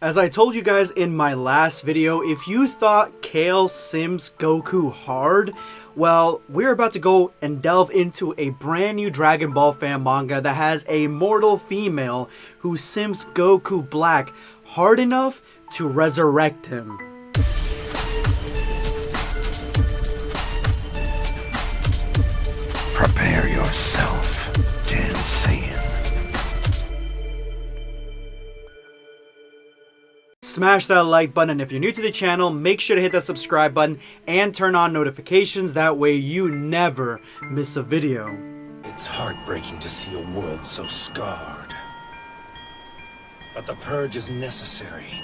As I told you guys in my last video, if you thought Kales simps Goku hard, well, we're about to go and delve into a brand new Dragon Ball fan manga that has a mortal female who simps Goku Black hard enough to resurrect him. Prepare yourself, Dan Saiyan. Smash that like button, and if you're new to the channel, make sure to hit that subscribe button and turn on notifications. That way you never miss a video. It's heartbreaking to see a world so scarred. But the purge is necessary.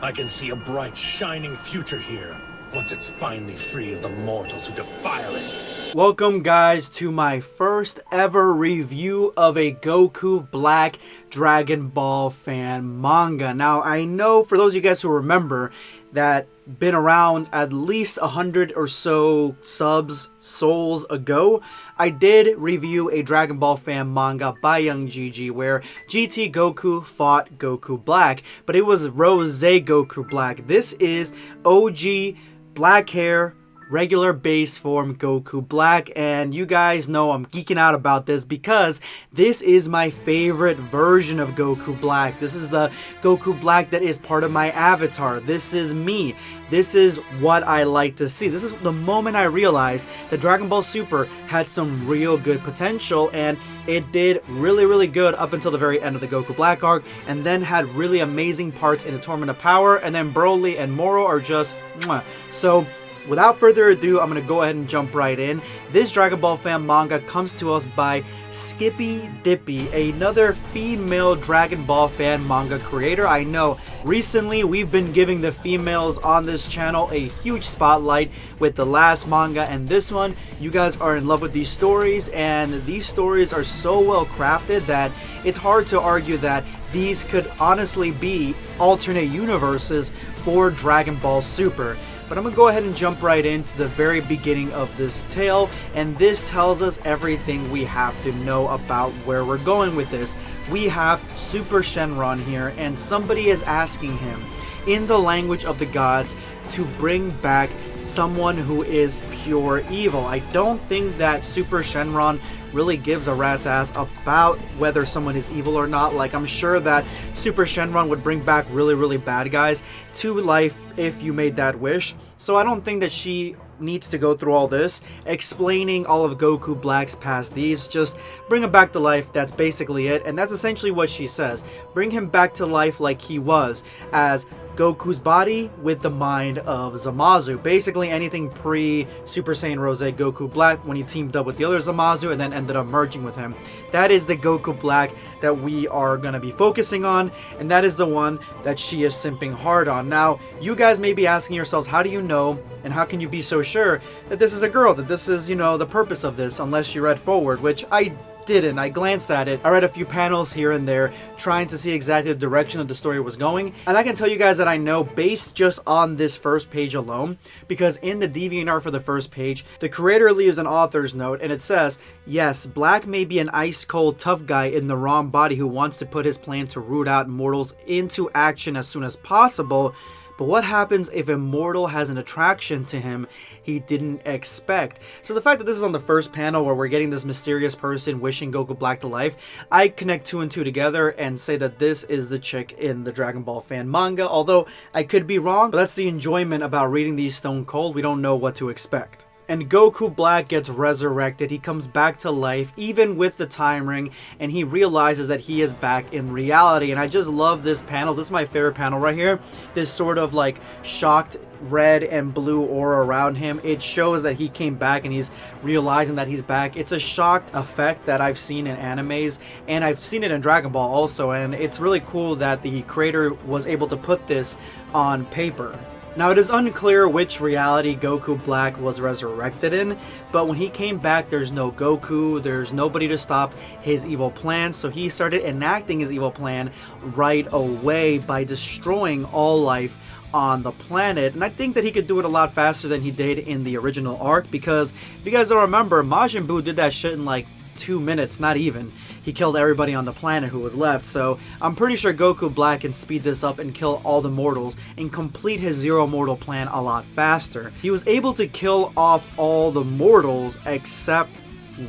I can see a bright, shining future here, once it's finally free of the mortals who defile it. Welcome guys to my first ever review of a Goku Black Dragon Ball fan manga. Now I know for those of you guys who remember that been around at least 100 or so souls ago, I did review a Dragon Ball fan manga by Young GG where GT Goku fought Goku Black, but it was Rose Goku Black. This is OG black hair, regular base form Goku Black, and you guys know I'm geeking out about this because this is my favorite version of Goku Black. This is the Goku Black that is part of my avatar. This is me. This is what I like to see. This is the moment I realized that Dragon Ball Super had some real good potential, and it did really good up until the very end of the Goku Black arc, and then had really amazing parts in the Tournament of Power, and then Broly and Moro are just mwah. So without further ado, I'm going to go ahead and jump right in. This Dragon Ball fan manga comes to us by Skippy Dippy, another female Dragon Ball fan manga creator. I know recently we've been giving the females on this channel a huge spotlight with the last manga and this one. You guys are in love with these stories, and these stories are so well crafted that it's hard to argue that these could honestly be alternate universes for Dragon Ball Super. But I'm going to go ahead and jump right into the very beginning of this tale, and this tells us everything we have to know about where we're going with this. We have Super Shenron here, and somebody is asking him in the language of the gods to bring back someone who is pure evil. I don't think that Super Shenron really gives a rat's ass about whether someone is evil or not. Like, I'm sure that Super Shenron would bring back really bad guys to life if you made that wish. So I don't think that she needs to go through all this explaining all of Goku Black's past deeds. Just bring him back to life. That's basically it, and that's essentially what she says. Bring him back to life like he was, as Goku's body with the mind of Zamasu. Basically anything pre-Super Saiyan Rose Goku Black when he teamed up with the other Zamasu and then ended up merging with him. That is the Goku Black that we are going to be focusing on, and that is the one that she is simping hard on. Now, you guys may be asking yourselves, how do you know and how can you be so sure that this is a girl, that this is, you know, the purpose of this, unless you read forward, which I didn't. I glanced at it. I read a few panels here and there trying to see exactly the direction of the story was going, and I can tell you guys that I know based just on this first page alone, because in the DeviantArt for the first page, the creator leaves an author's note and it says, yes, Black may be an ice-cold tough guy in the wrong body who wants to put his plan to root out mortals into action as soon as possible. But what happens if a mortal has an attraction to him he didn't expect? So the fact that this is on the first panel where we're getting this mysterious person wishing Goku Black to life, I connect 2 and 2 together and say that this is the chick in the Dragon Ball fan manga. Although I could be wrong, but that's the enjoyment about reading these stone cold. We don't know what to expect. And Goku Black gets resurrected. He comes back to life, even with the time ring, and he realizes that he is back in reality. And I just love this panel. This is my favorite panel right here. This sort of like shocked red and blue aura around him. It shows that he came back and he's realizing that he's back. It's a shocked effect that I've seen in animes, and I've seen it in Dragon Ball also, and it's really cool that the creator was able to put this on paper. Now, it is unclear which reality Goku Black was resurrected in, but when he came back, there's no Goku, there's nobody to stop his evil plan, so he started enacting his evil plan right away by destroying all life on the planet. And I think that he could do it a lot faster than he did in the original arc, because if you guys don't remember, Majin Buu did that shit in like 2 minutes, not even. he killed everybody on the planet who was left. So I'm pretty sure Goku Black can speed this up and kill all the mortals and complete his Zero Mortal plan a lot faster. He was able to kill off all the mortals except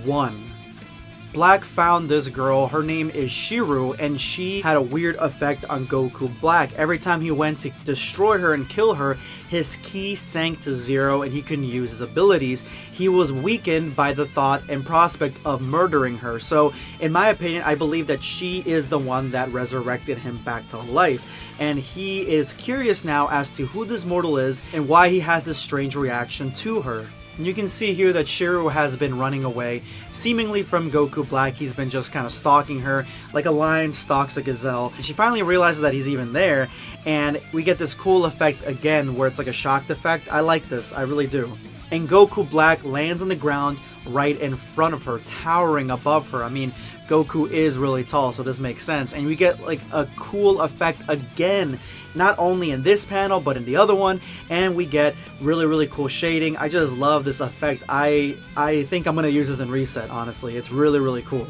one. Black found this girl, her name is Shiru, and she had a weird effect on Goku Black. Every time he went to destroy her and kill her, his ki sank to 0 and he couldn't use his abilities. He was weakened by the thought and prospect of murdering her. So in my opinion, I believe that she is the one that resurrected him back to life. And he is curious now as to who this mortal is and why he has this strange reaction to her. And you can see here that Shiru has been running away, seemingly from Goku Black. He's been just kind of stalking her like a lion stalks a gazelle. And she finally realizes that he's even there, and we get this cool effect again where it's like a shocked effect. I like this, I really do. And Goku Black lands on the ground right in front of her, towering above her. I mean, Goku is really tall, so this makes sense. And we get like a cool effect again, not only in this panel but in the other one, and we get really cool shading. I just love this effect. I think I'm gonna use this in Reset, honestly. It's really cool.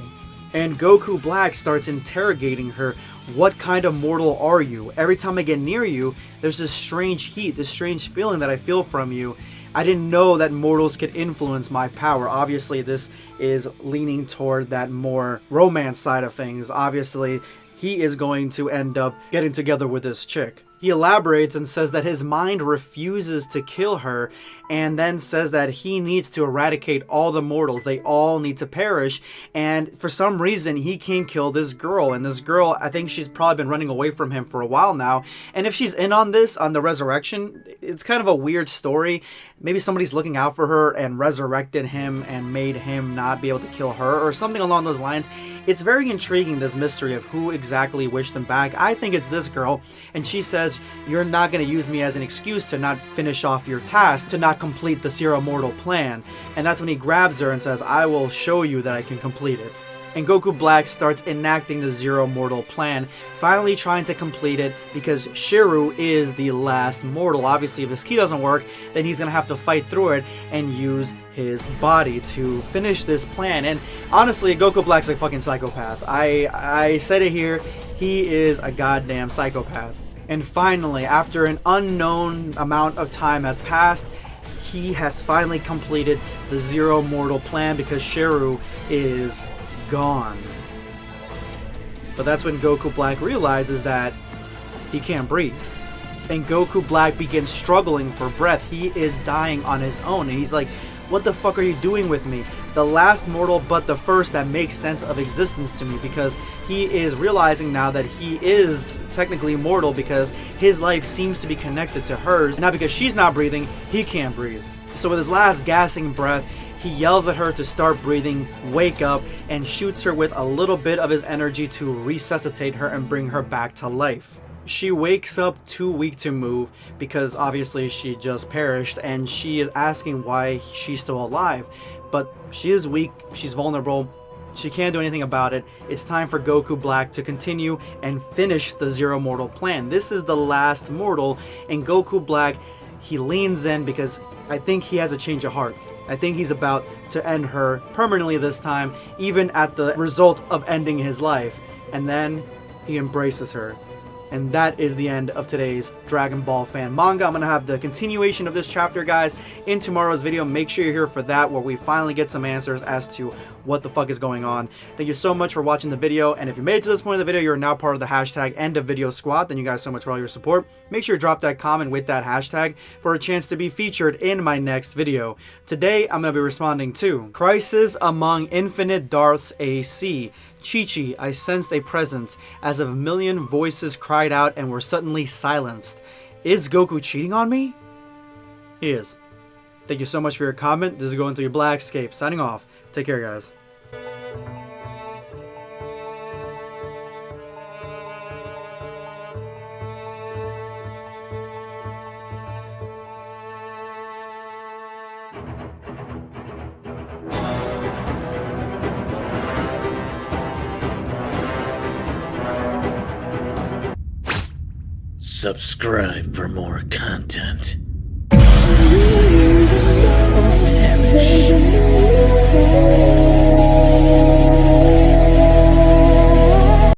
And Goku Black starts interrogating her. What kind of mortal are you? Every time I get near you, there's this strange heat, this strange feeling that I feel from you. I didn't know that mortals could influence my power. Obviously, this is leaning toward that more romance side of things. Obviously, he is going to end up getting together with this chick. He elaborates and says that his mind refuses to kill her, and then says that he needs to eradicate all the mortals. They all need to perish, and for some reason he can't kill this girl. And this girl, I think she's probably been running away from him for a while now, and if she's in on this, on the resurrection, it's kind of a weird story. Maybe somebody's looking out for her and resurrected him and made him not be able to kill her, or something along those lines. It's very intriguing, this mystery of who exactly wished him back. I think it's this girl, and she says, you're not going to use me as an excuse to not finish off your task, to not complete the Zero Mortal plan. And that's when he grabs her and says, I will show you that I can complete it. And Goku Black starts enacting the Zero Mortal plan, finally trying to complete it because Shiru is the last mortal. Obviously, if this key doesn't work, then he's going to have to fight through it and use his body to finish this plan. And honestly, Goku Black's a fucking psychopath. I said it here, he is a goddamn psychopath. And finally, after an unknown amount of time has passed, he has finally completed the Zero Mortal plan because Shiru is gone. But that's when Goku Black realizes that he can't breathe. And Goku Black begins struggling for breath. He is dying on his own. And he's like, what the fuck are you doing with me? The last mortal, but the first that makes sense of existence to me, because he is realizing now that he is technically mortal because his life seems to be connected to hers. And now because she's not breathing, he can't breathe. So with his last gasping breath, he yells at her to start breathing, wake up, and shoots her with a little bit of his energy to resuscitate her and bring her back to life. She wakes up too weak to move because obviously she just perished, and she is asking why she's still alive. But she is weak, she's vulnerable, she can't do anything about it. It's time for Goku Black to continue and finish the Zero Mortal plan. This is the last mortal, and Goku Black, he leans in because I think he has a change of heart. I think he's about to end her permanently this time, even at the result of ending his life. And then he embraces her. And that is the end of today's Dragon Ball fan manga. I'm going to have the continuation of this chapter, guys, in tomorrow's video. Make sure you're here for that, where we finally get some answers as to what the fuck is going on. Thank you so much for watching the video. And if you made it to this point of the video, you're now part of the hashtag #EndOfVideoSquad. Thank you guys so much for all your support. Make sure you drop that comment with that hashtag for a chance to be featured in my next video. Today, I'm going to be responding to Crisis Among Infinite Darths AC. Chi-Chi, I sensed a presence, as if a million voices cried out and were suddenly silenced. Is Goku cheating on me? He is. Thank you so much for your comment. This is Going Through Your Black Escape. Signing off. Take care, guys. Subscribe for more content. Or perish.